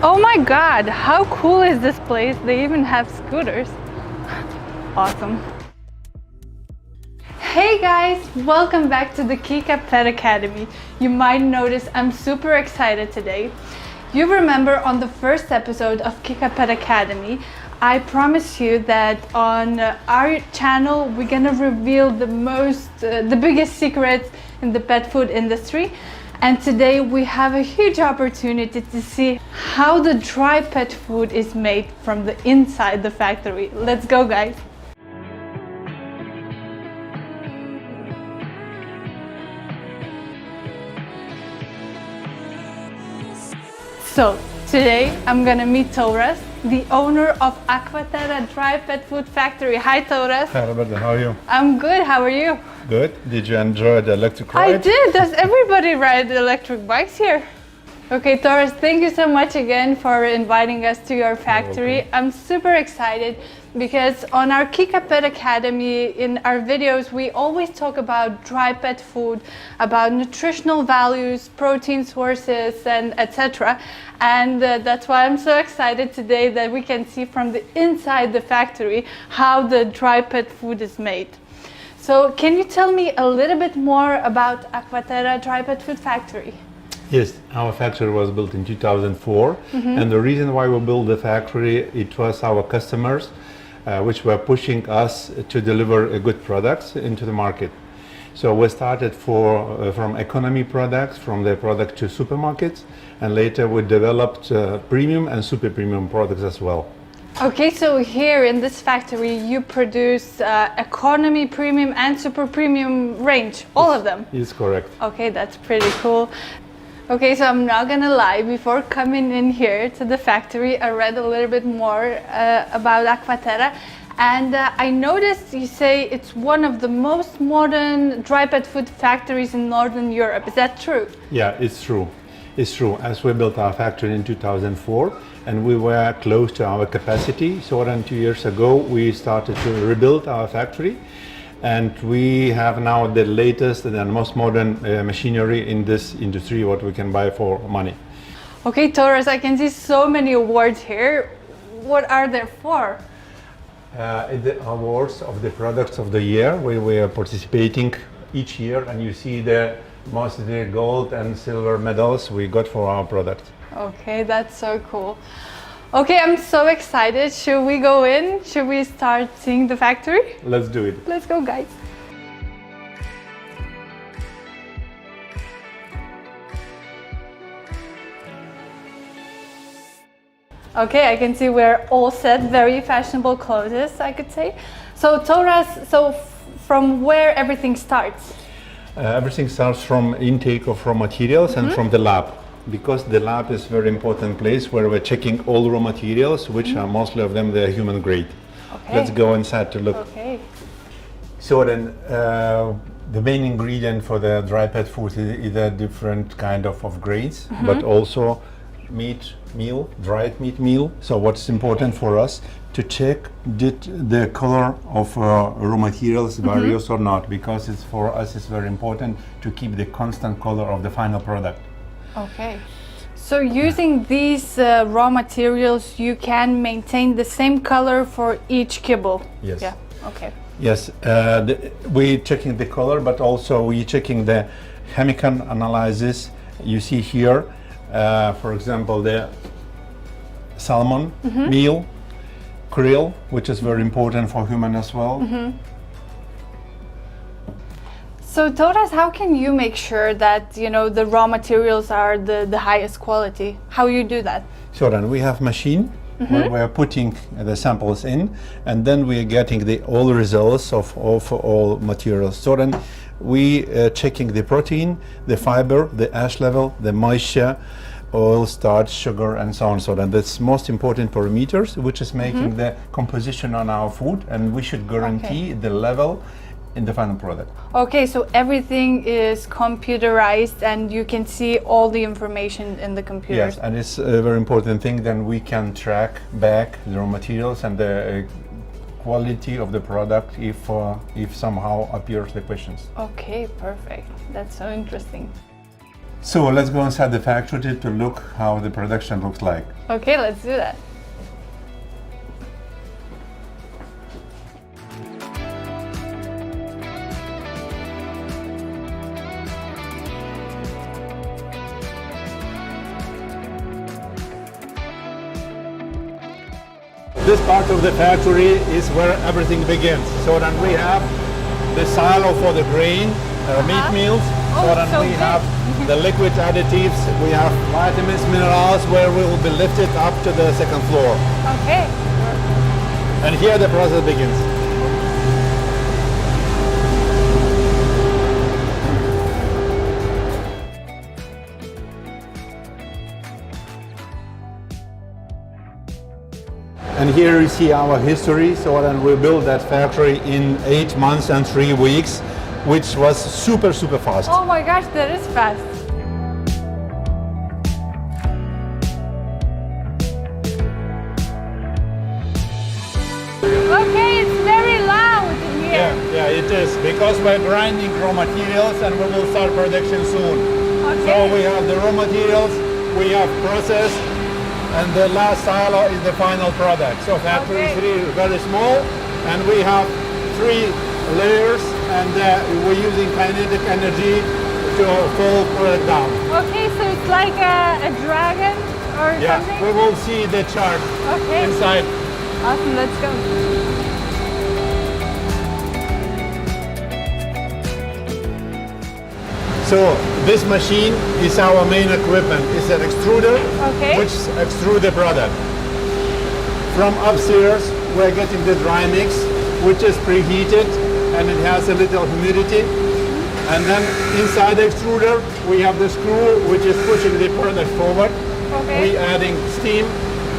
Oh my god, how cool is this place? They even have scooters. Awesome. Hey guys, welcome back to the Kika Pet Academy. You might notice I'm super excited today. You remember on the first episode of Kika Pet Academy, I promised you that on our channel we're gonna reveal the biggest secrets in the pet food industry. And today we have a huge opportunity to see how the dry pet food is made from the inside the factory. Let's go, guys. So today I'm gonna meet Toras, the owner of Akvatera Dry Pet Food Factory. Hi Toras. Hi Roberta, how are you? I'm good, how are you? Good. Did you enjoy the electric ride? I did. Does everybody ride electric bikes here? Okay, Toras, thank you so much again for inviting us to your factory. I'm super excited because on our Kika Pet Academy, in our videos, we always talk about dry pet food, about nutritional values, protein sources, and etc. And that's why I'm so excited today that we can see from the inside the factory how the dry pet food is made. So can you tell me a little bit more about Akvatera Dry Pet Food Factory? Yes, our factory was built in 2004, and the reason why we built the factory, it was our customers which were pushing us to deliver good products into the market. So we started from economy products, from the product to supermarkets, and later we developed premium and super premium products as well. Okay, so here in this factory you produce economy, premium and super premium range, all of them? Is correct. Okay, that's pretty cool. Okay, so I'm not gonna lie, before coming in here to the factory, I read a little bit more about Akvatera, and I noticed you say it's one of the most modern dry pet food factories in Northern Europe. Is that true? Yeah, it's true. It's true. As we built our factory in 2004, and we were close to our capacity, so around 2 years ago we started to rebuild our factory. And we have now the latest and most modern machinery in this industry, what we can buy for money. Okay, Toras, I can see so many awards here. What are they for? The awards of the products of the year. We are participating each year, and you see most of the gold and silver medals we got for our product. Okay, that's so cool. Okay, I'm so excited. Should we go in? Should we start seeing the factory? Let's do it. Let's go, guys. Okay, I can see we're all set, very fashionable clothes, I could say. So Toras, from where everything starts? Everything starts from intake of raw materials and from the lab. Because the lab is a very important place where we're checking all raw materials, which are mostly of them they're human grade. Okay. Let's go inside to look. Okay. So then the main ingredient for the dry pet food is a different kind of grains, but also meat meal, dried meat meal. So what's important for us to check did the color of raw materials various or not, because for us it's very important to keep the constant color of the final product. Okay. So using these raw materials, you can maintain the same color for each kibble? Yes. Yeah. Okay. Yes. We're checking the color, but also we're checking the chemical analysis. You see here, for example, the salmon meal, krill, which is very important for human as well. So Toras, how can you make sure that the raw materials are the highest quality? How you do that? So then we have machine where we're putting the samples in, and then we are getting all results of all materials. So then we checking the protein, the fiber, the ash level, the moisture, oil, starch, sugar, and so on. So then that's most important parameters, which is making the composition on our food, and we should guarantee the level in the final product. Okay, so everything is computerized and you can see all the information in the computer. Yes, and it's a very important thing. Then we can track back the raw materials and the quality of the product if somehow appears the questions. Okay, perfect. That's so interesting. So let's go inside the factory to look how the production looks like. Okay, let's do that. This part of the factory is where everything begins. So then we have the silo for the grain, meat meals. Oh, so then so we big. have the liquid additives. We have vitamins, minerals, where we will be lifted up to the second floor. Okay. And here the process begins. And here you see our history. So then we built that factory in 8 months and 3 weeks, which was super fast. Oh my gosh, that is fast. Okay, it's very loud in here. Yeah, it is, because we're grinding raw materials and we will start production soon. Okay. So we have the raw materials, we have process, and the last silo is the final product. So factory Okay. 3 is very small, and we have 3 layers, and we're using kinetic energy to pull product down. Okay, so it's like a dragon or Yeah, something? we will see the chart Okay. inside. Awesome, let's go. So this machine is our main equipment. It's an extruder, Okay. which extrudes the product. From upstairs, we're getting the dry mix, which is preheated and it has a little humidity. And then inside the extruder, we have the screw, which is pushing the product forward. Okay. We're adding steam,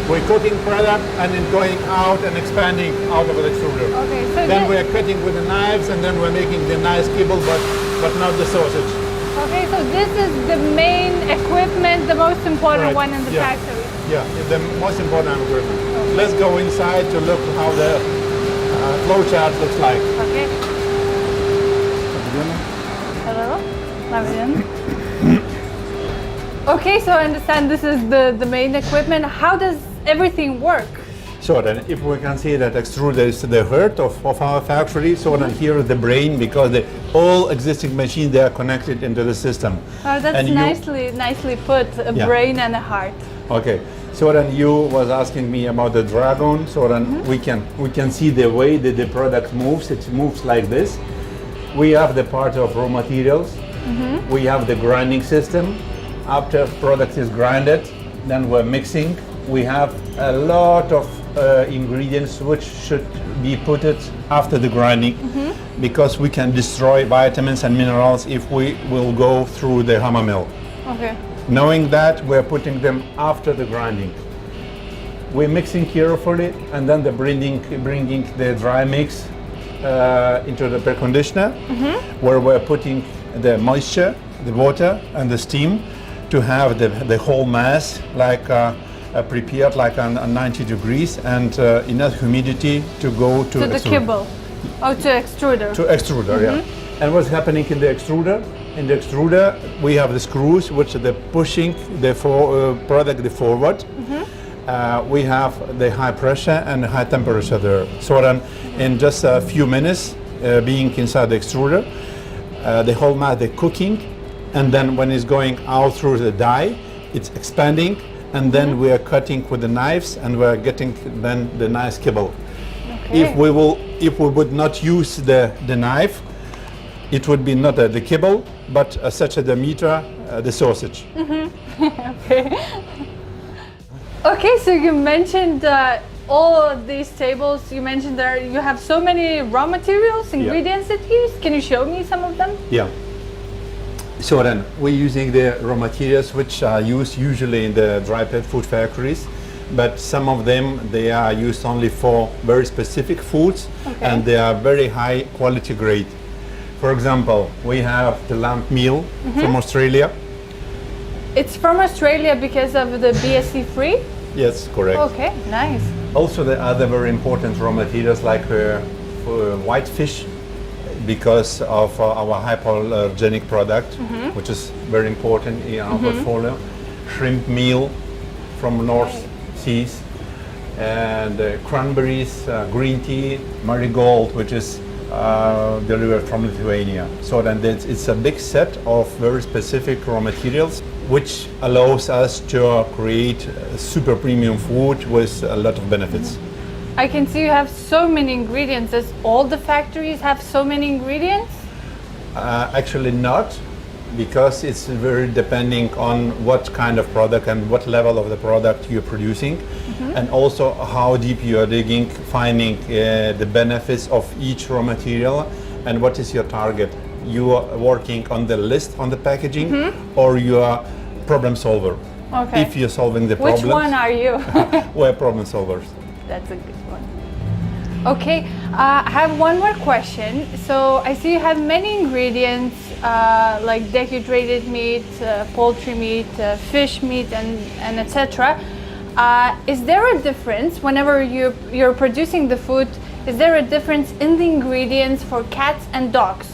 we're cooking product, and then going out and expanding out of the extruder. Okay, so Then thi- we're cutting with the knives, and then we're making the nice kibble, but not the sausage. Okay, so this is the main equipment, the most important Right, one in the yeah. factory. Yeah, it's the most important equipment. Let's go inside to look how the flow chart looks like. Okay. Hello? Navidad. Okay, so I understand this is the main equipment. How does everything work? So then if we can see that extruder is the heart of our factory, so then here is the brain, because all existing machines, they are connected into the system. Oh, that's And you- nicely put, a Yeah. brain and a heart. Okay, so then you was asking me about the dragon, so then we can see the way that the product moves. It moves like this. We have the part of raw materials. We have the grinding system. After product is grinded, then we're mixing. We have a lot of ingredients which should be put it after the grinding, because we can destroy vitamins and minerals if we will go through the hammer mill. Okay. Knowing that, we're putting them after the grinding. We're mixing carefully, and then bringing the dry mix into the preconditioner, where we're putting the moisture, the water, and the steam to have the whole mass prepared like on 90 degrees, and enough humidity to go to To the extruder. kibble. Oh, to extruder. To extruder, yeah. And what's happening in the extruder? In the extruder, we have the screws which are pushing the product forward. We have the high pressure and high temperature there. So then, in just a few minutes, being inside the extruder, the whole mass, the cooking, and then when it's going out through the die, it's expanding, and then we are cutting with the knives, and we are getting then the nice kibble. Okay. If we would not use the knife, it would be not the kibble, but such a meter, the sausage. Okay. Okay, so you mentioned all of these tables. You mentioned there you have so many raw materials, ingredients that you use. Can you show me some of them? Yeah. So then we're using the raw materials which are used usually in the dry pet food factories, but some of them they are used only for very specific foods, and they are very high quality grade. For example, we have the lamb meal from Australia. It's from Australia because of the BSE free? Yes, correct. Okay, nice. Also, the other very important raw materials like for white fish because of our hypoallergenic product, which is very important in our portfolio. Shrimp meal from North Seas, and cranberries, green tea, marigold, which is delivered from Lithuania. So then it's a big set of very specific raw materials, which allows us to create super premium food with a lot of benefits. I can see you have so many ingredients. Does all the factories have so many ingredients? Actually not, because it's very depending on what kind of product and what level of the product you're producing, and also how deep you are digging, finding the benefits of each raw material and what is your target. You are working on the list on the packaging, or you are problem solver. Okay. If you're solving the problem. Which one are you? We're problem solvers. That's a good one. Okay, I have one more question. So I see you have many ingredients like dehydrated meat, poultry meat, fish meat, and etc. Is there a difference whenever you're producing the food? Is there a difference in the ingredients for cats and dogs?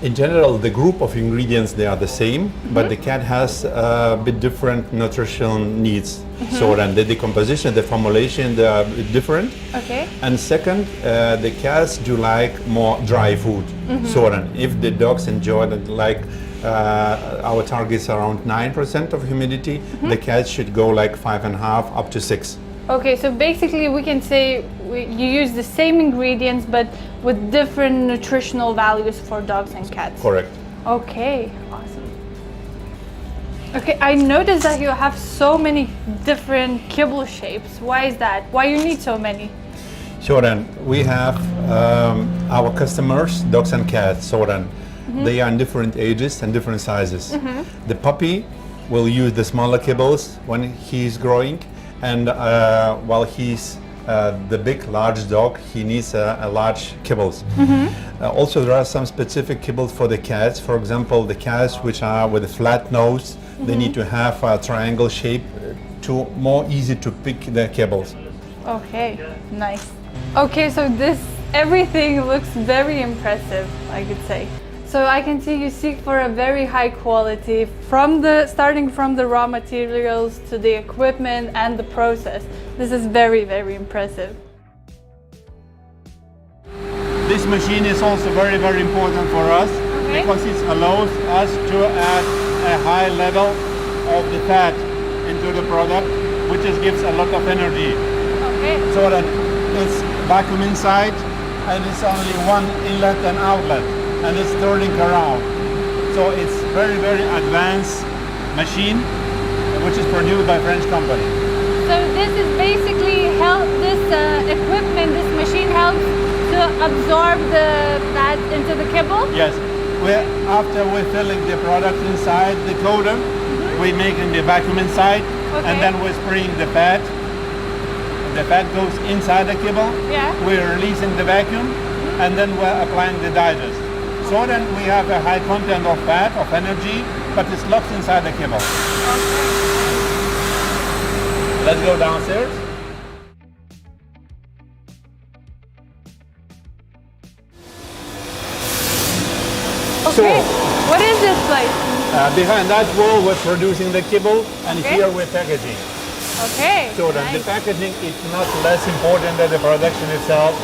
In general, the group of ingredients, they are the same, but the cat has a bit different nutritional needs. So then the decomposition, the formulation, they are a bit different. Okay. And second, the cats do like more dry food. So then if the dogs enjoy it, like our targets around 9% of humidity, the cats should go like 5.5 up to 6. Okay, so basically we can say you use the same ingredients but with different nutritional values for dogs and cats. Correct. Okay, awesome. Okay, I noticed that you have so many different kibble shapes. Why is that? Why you need so many? So then we have our customers, dogs and cats. So then they are in different ages and different sizes. The puppy will use the smaller kibbles when he's growing. And while he's the big, large dog, he needs a large kibbles. Also, there are some specific kibbles for the cats. For example, the cats which are with a flat nose, they need to have a triangle shape to more easy to pick the kibbles. Okay, nice. Okay, so everything looks very impressive, I could say. So I can see you seek for a very high quality, starting from the raw materials to the equipment and the process. This is very, very impressive. This machine is also very, very important for us because it allows us to add a high level of the fat into the product, which gives a lot of energy. Okay. So that it's vacuum inside and it's only one inlet and outlet. And it's turning around. So it's very, very advanced machine, which is produced by French company. So this is basically this equipment, this machine helps to absorb the fat into the kibble? Yes. After we're filling the product inside the coater, we're making the vacuum inside, and then we're spraying the fat. The fat goes inside the kibble. Yeah. We're releasing the vacuum, and then we're applying the digest. So then we have a high content of fat, of energy, but it's locked inside the kibble. Okay. Let's go downstairs. Okay, what is this place? Behind that wall we're producing the kibble, and here we're packaging. Okay. So then the packaging is not less important than the production itself.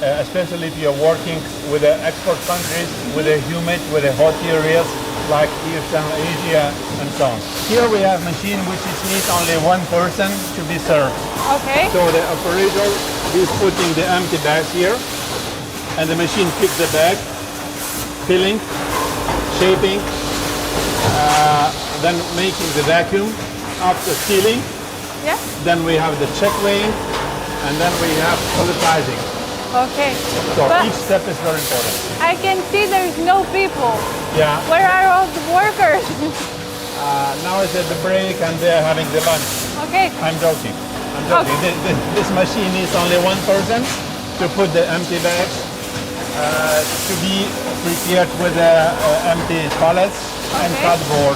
Especially if you're working with the export countries, with the humid, with the hot areas like Eastern Asia and so on. Here we have machine which needs only one person to be served. Okay. So the operator is putting the empty bags here, and the machine picks the bag, filling, shaping, then making the vacuum, after sealing. Yeah. Then we have the check weighing, and then we have palletizing. Okay. So But each step is very important. I can see there's no people. Yeah. Where are all the workers? Now it's at the break and they're having the lunch. Okay. I'm joking. This machine needs only one person to put the empty bags to be prepared with empty pallets and cardboard.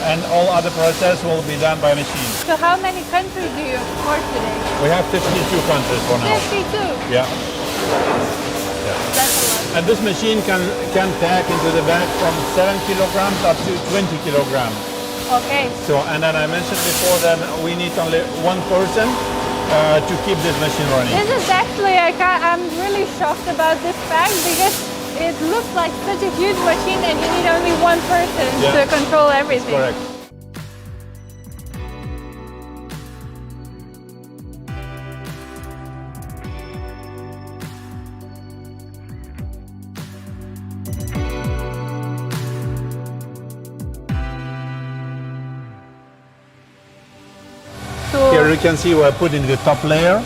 And all other process will be done by machine. So how many countries do you export today? We have 52 countries for now. 52. Yeah. That's a lot. And this machine can pack into the bag from 7 kilograms up to 20 kilograms. Okay. So, and then I mentioned before that we need only one person to keep this machine running. This is actually, I'm really shocked about this fact because it looks like such a huge machine and you need only one person to control everything. Correct. Here you can see we're putting the top layer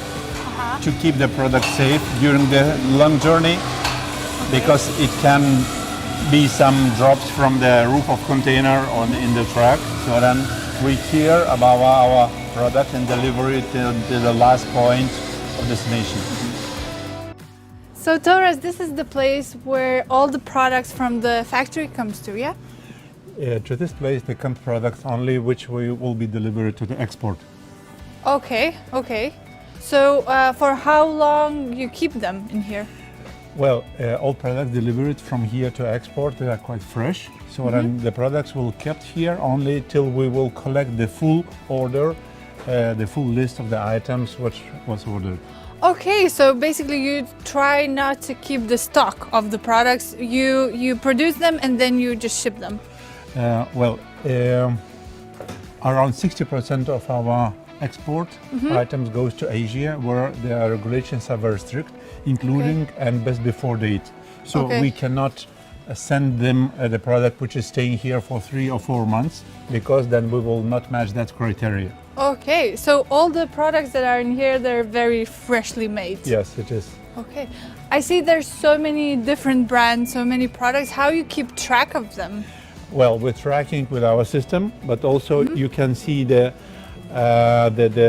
to keep the product safe during the long journey, because it can be some drops from the roof of container in the truck. So then we care about our product and deliver it to the last point of destination. So Torres, this is the place where all the products from the factory comes to, yeah? To this place they come products only which we will be delivered to the export. Okay, okay. So for how long you keep them in here? Well, all products delivered from here to export, they are quite fresh. So then the products will kept here only till we will collect the full order, the full list of the items which was ordered. Okay, so basically you try not to keep the stock of the products. You produce them and then you just ship them. Around 60% of our export items goes to Asia, where the regulations are very strict, including and best before date. So we cannot send them the product which is staying here for 3 or 4 months, because then we will not match that criteria. Okay, so all the products that are in here, they're very freshly made. Yes, it is. Okay, I see there's so many different brands, so many products. How you keep track of them? Well, we're tracking with our system, but also you can see the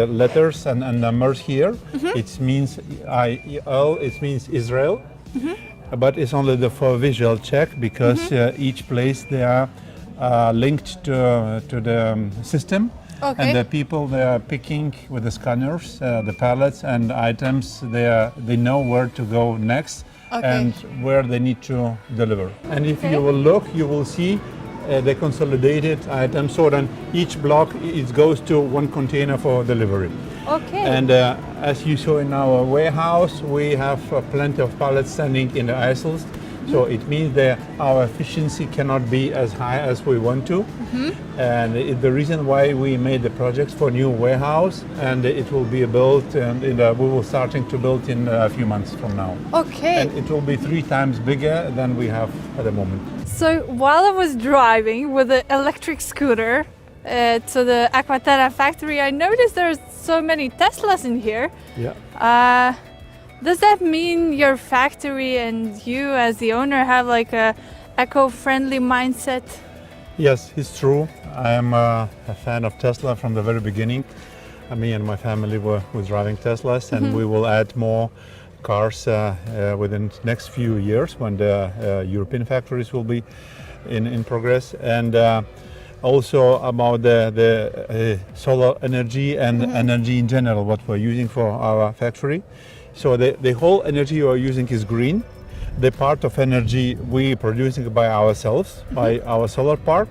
letters and numbers here. It means IEL, it means Israel, but it's only for visual check, because each place they are linked to the system. And the people they are picking with the scanners, the pallets and items, they know where to go next and where they need to deliver. And if you will look, you will see the consolidated items. So then each block it goes to one container for delivery. Okay. And as you saw in our warehouse, we have plenty of pallets standing in the aisles. So it means that our efficiency cannot be as high as we want to. And the reason why we made the project for new warehouse, and it will be built, and we will starting to build in a few months from now. Okay. And it will be 3 times bigger than we have at the moment. So while I was driving with an electric scooter to the Akvatera factory, I noticed there's so many Teslas in here. Yeah. Does that mean your factory and you as the owner have like a eco-friendly mindset? Yes, it's true. I am a fan of Tesla from the very beginning. Me and my family were driving Teslas, and we will add more cars within the next few years when the European factories will be in progress. And also about the solar energy and energy in general, what we're using for our factory. So the whole energy you are using is green. The part of energy we producing by ourselves, by our solar park.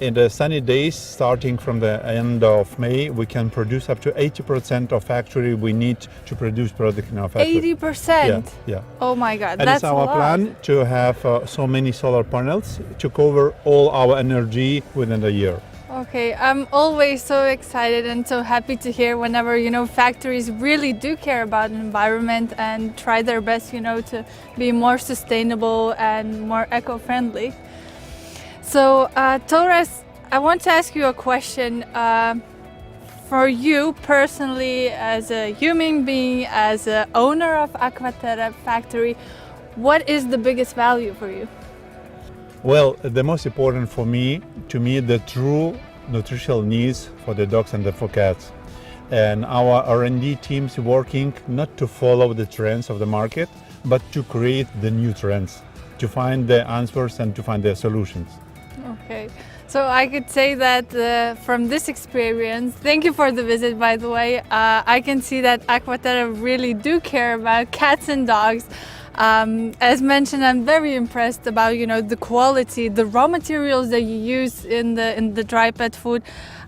In the sunny days, starting from the end of May, we can produce up to 80% of factory we need to produce product in our factory. 80%? Yeah. Oh my God, and that's it's our a lot. plan to have so many solar panels to cover all our energy within the year. Okay, I'm always so excited and so happy to hear whenever, factories really do care about the environment and try their best, to be more sustainable and more eco-friendly. So, Torres, I want to ask you a question. For you personally, as a human being, as an owner of Akvatera Factory, what is the biggest value for you? Well, the most important for me, the true nutritional needs for the dogs and for cats. And our R&D teams working not to follow the trends of the market, but to create the new trends, to find the answers and to find the solutions. Okay, so I could say that from this experience, thank you for the visit, by the way, I can see that Akvatera really do care about cats and dogs. As mentioned, I'm very impressed about, you know, the quality, the raw materials that you use in the dry pet food.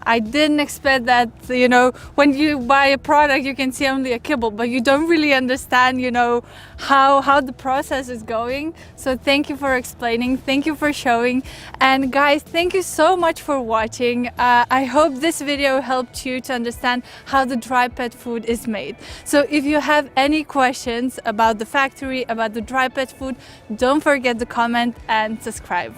I didn't expect that, you know, when you buy a product you can see only a kibble, but you don't really understand, you know, how the process is going. So thank you for explaining, thank you for showing, and guys, thank you so much for watching. I hope this video helped you to understand how the dry pet food is made. So if you have any questions about the factory, about the dry pet food, don't forget to comment and subscribe.